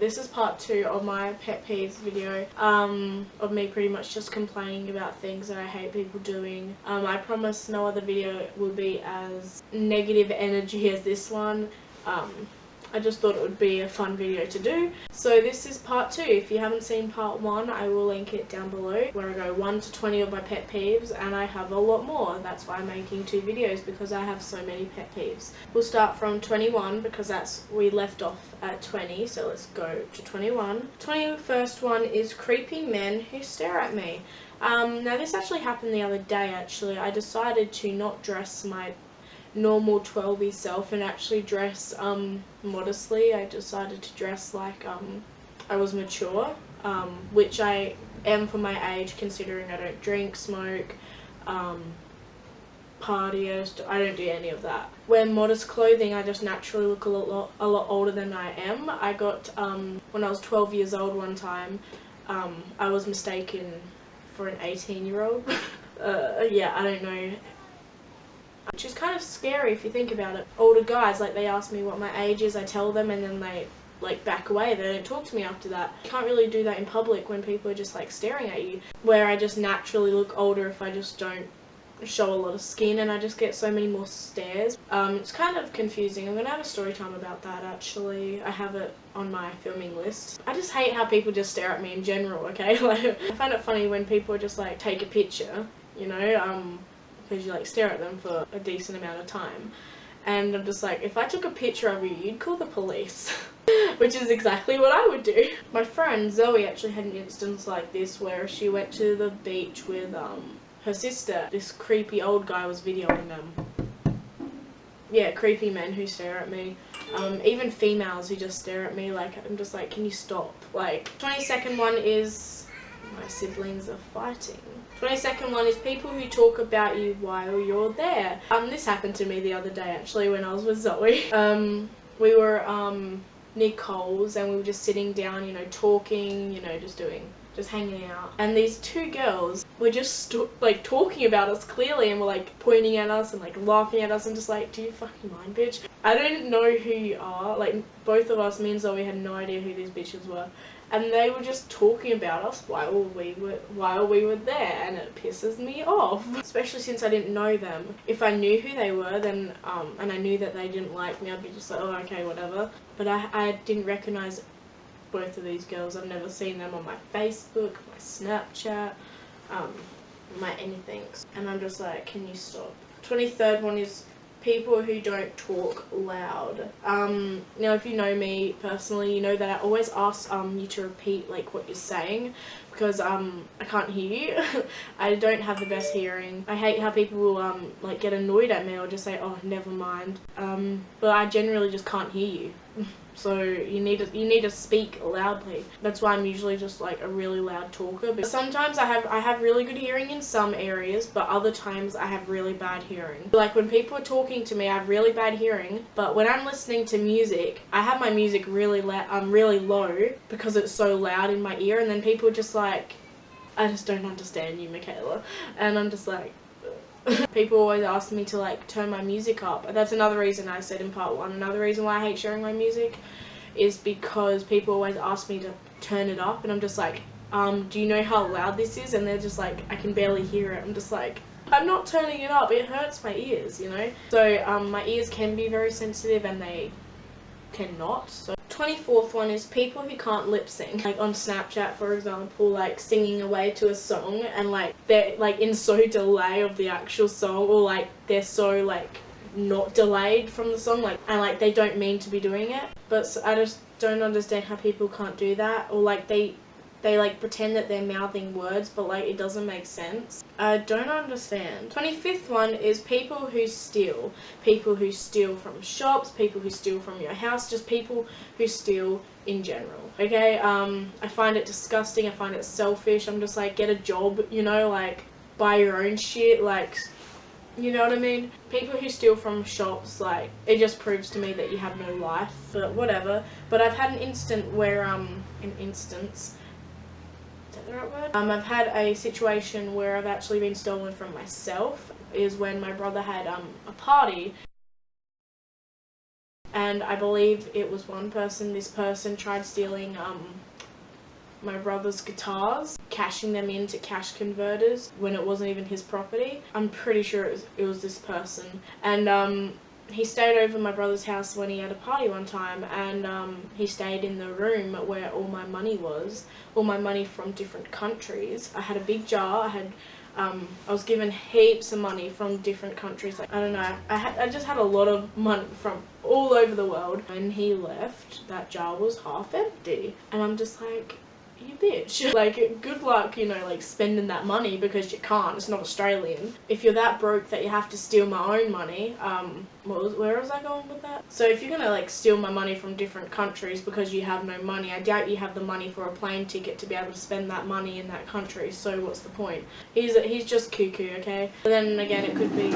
this is part 2 of my pet peeves video, of me pretty much just complaining about things that I hate people doing. I promise no other video will be as negative energy as this one. I just thought it would be a fun video to do. So this is part 2. If you haven't seen part 1, I will link it down below, where I go 1 to 20 of my pet peeves, and I have a lot more. That's why I'm making 2 videos, because I have so many pet peeves. We'll start from 21 because we left off at 20, so let's go to 21. 21st one is creepy men who stare at me. Now this actually happened the other day actually. I decided to not dress my normal 12-y self and actually dress modestly. I decided to dress like I was mature, which I am for my age, considering I don't drink, smoke, party. I don't do any of that. Wear modest clothing. I just naturally look a lot older than I am. I got when I was 12 years old one time, I was mistaken for an 18-year-old. Yeah, I don't know. Which is kind of scary if you think about it. Older guys, like, they ask me what my age is, I tell them, and then they like back away. They don't talk to me after that. You can't really do that in public when people are just like staring at you, where I just naturally look older if I just don't show a lot of skin, and I just get so many more stares. It's kind of confusing. I'm gonna have a story time about that actually. I have it on my filming list. I just hate how people just stare at me in general, okay? Like, I find it funny when people just like take a picture, you know, because you like stare at them for a decent amount of time, and I'm just like, if I took a picture of you, you'd call the police. Which is exactly what I would do. My friend Zoe actually had an instance like this, where she went to the beach with her sister. This creepy old guy was videoing them. Yeah, creepy men who stare at me. Even females who just stare at me. Like, I'm just like, can you stop? Like, 22nd one is my siblings are fighting. 22nd one is people who talk about you while you're there. This happened to me the other day actually when I was with Zoe. We were near Coles, and we were just sitting down, you know, talking, you know, just hanging out. And these 2 girls were just like talking about us clearly, and were like pointing at us and like laughing at us, and just like, do you fucking mind, bitch? I don't know who you are. Like, both of us, me and Zoe, had no idea who these bitches were. And they were just talking about us while we were there, and it pisses me off. Especially since I didn't know them. If I knew who they were, then and I knew that they didn't like me, I'd be just like, oh, okay, whatever. But I didn't recognise both of these girls. I've never seen them on my Facebook, my Snapchat, my anything. And I'm just like, can you stop? 23rd one is people who don't talk loud. Now if you know me personally, you know that I always ask you to repeat like what you're saying, because I can't hear you. I don't have the best hearing. I hate how people will like get annoyed at me or just say, oh, never mind. But I generally just can't hear you. So you need to speak loudly. That's why I'm usually just like a really loud talker. But sometimes I have really good hearing in some areas, but other times I have really bad hearing. Like when people are talking to me, I have really bad hearing. But when I'm listening to music, I have my music really really low because it's so loud in my ear. And then people just like, I just don't understand you, Mikayla. And I'm just like, people always ask me to like turn my music up. That's another reason I said in part 1. Another reason why I hate sharing my music is because people always ask me to turn it up, and I'm just like, do you know how loud this is? And they're just like, I can barely hear it. I'm just like, I'm not turning it up. It hurts my ears, you know? So my ears can be very sensitive, and they cannot. So 24th one is people who can't lip sync. Like on Snapchat, for example, like singing away to a song, and like they're like in so delay of the actual song, or like they're so like not delayed from the song, like, and like they don't mean to be doing it. But I just don't understand how people can't do that, or like they like pretend that they're mouthing words, but like it doesn't make sense. I don't understand. 25th one is people who steal. People who steal from shops, people who steal from your house, just people who steal in general. Okay, I find it disgusting, I find it selfish. I'm just like, get a job, you know, like buy your own shit, like, you know what I mean? People who steal from shops, like, it just proves to me that you have no life, but whatever. But I've had an instance where, the right word? I've had a situation where I've actually been stolen from myself, is when my brother had a party. and I believe it was one person. This person tried stealing my brother's guitars, cashing them into cash converters when it wasn't even his property. I'm pretty sure it was this person. And he stayed over my brother's house when he had a party one time, and he stayed in the room where all my money was, all my money from different countries. I had a big jar. I was given heaps of money from different countries. Like, I don't know, I just had a lot of money from all over the world. When he left, that jar was half empty, and I'm just like, you bitch. Like, good luck, you know, like spending that money, because you can't, it's not Australian. If you're that broke that you have to steal my own money, where was I going with that? So if you're gonna like steal my money from different countries because you have no money, I doubt you have the money for a plane ticket to be able to spend that money in that country, so what's the point? He's just cuckoo, okay? But then again, it could be...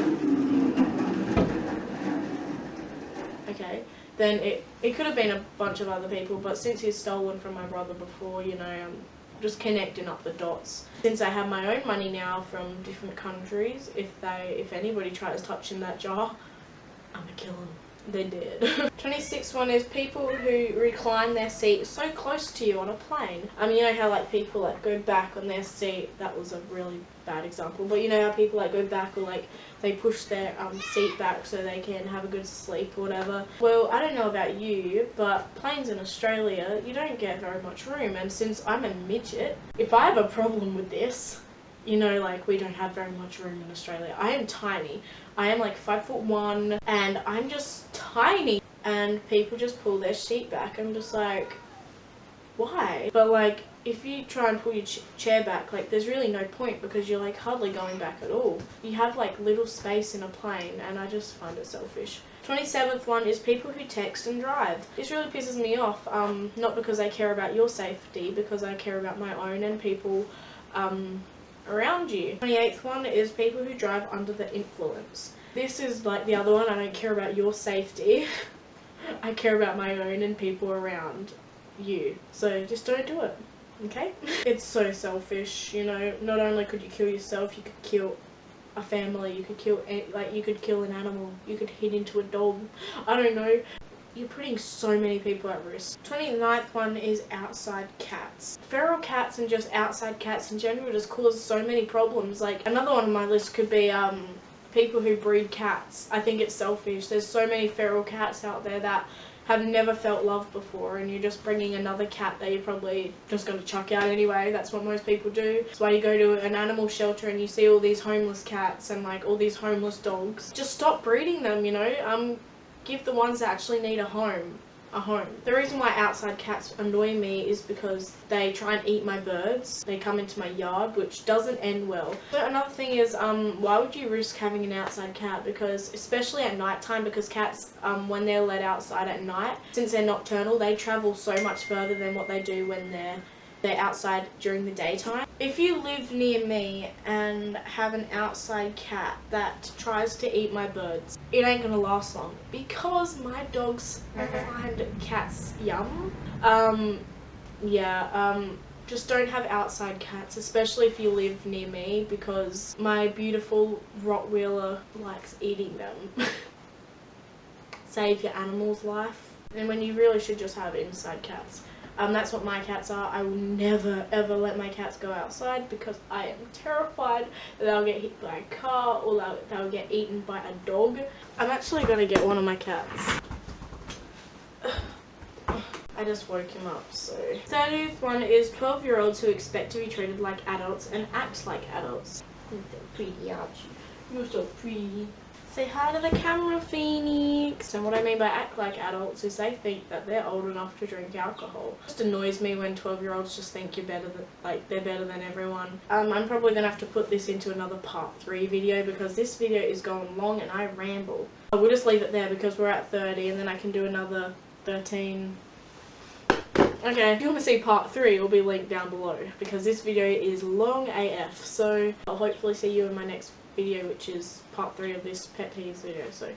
Okay. Then it could have been a bunch of other people, but since he's stolen from my brother before, you know, I'm just connecting up the dots. Since I have my own money now from different countries, if anybody tries touching that jar, I'm gonna kill them. They did. 26th one is people who recline their seat so close to you on a plane. You know how like people like go back on their seat. That was a really bad example, but you know how people like go back, or like they push their seat back so they can have a good sleep or whatever. Well, I don't know about you, but planes in Australia, you don't get very much room, and since I'm a midget, if I have a problem with this, you know, like we don't have very much room in Australia. I am tiny. I am like 5'1", and I'm just tiny. And people just pull their seat back. I'm just like, why? But like, if you try and pull your chair back, like there's really no point, because you're like hardly going back at all. You have like little space in a plane, and I just find it selfish. 27th one is people who text and drive. This really pisses me off. Not because I care about your safety, because I care about my own and people around you. 28th one is people who drive under the influence. This is like the other one. I don't care about your safety. I care about my own and people around you. So just don't do it, okay? It's so selfish, you know. Not only could you kill yourself, you could kill a family, you could kill an animal, you could hit into a dog. I don't know. You're putting so many people at risk. 29th one is outside cats. Feral cats and just outside cats in general just cause so many problems. Like, another one on my list could be people who breed cats. I think it's selfish. There's so many feral cats out there that have never felt love before, and you're just bringing another cat that you're probably just going to chuck out anyway. That's what most people do. That's why you go to an animal shelter and you see all these homeless cats and like all these homeless dogs. Just stop breeding them, you know. Give the ones that actually need a home a home. The reason why outside cats annoy me is because they try and eat my birds. They come into my yard, which doesn't end well. So another thing is, why would you risk having an outside cat? Because especially at night time, because cats, when they're let outside at night, since they're nocturnal, they travel so much further than what they do when they're outside during the daytime. If you live near me and have an outside cat that tries to eat my birds, it ain't gonna last long, because my dogs find cats yum. Just don't have outside cats, especially if you live near me, because my beautiful Rottweiler likes eating them. Save your animal's life. And when you really should just have inside cats. That's what my cats are. I will never ever let my cats go outside because I am terrified that they'll get hit by a car or they'll get eaten by a dog. I'm actually going to get one of my cats. I just woke him up, so. 30th one is 12-year-olds who expect to be treated like adults and act like adults. You're so pretty, aren't you? You're so pretty. Say hi to the camera, Phoenix. And what I mean by act like adults is they think that they're old enough to drink alcohol. It just annoys me when 12-year-olds just think you're better than, they're better than everyone. I'm probably gonna have to put this into another part 3 video because this video is going long and I ramble. I will just leave it there because we're at 30 and then I can do another 13. Okay, if you want to see part 3, it will be linked down below because this video is long AF. So I'll hopefully see you in my next video, which is part 3 of this pet peeves video. So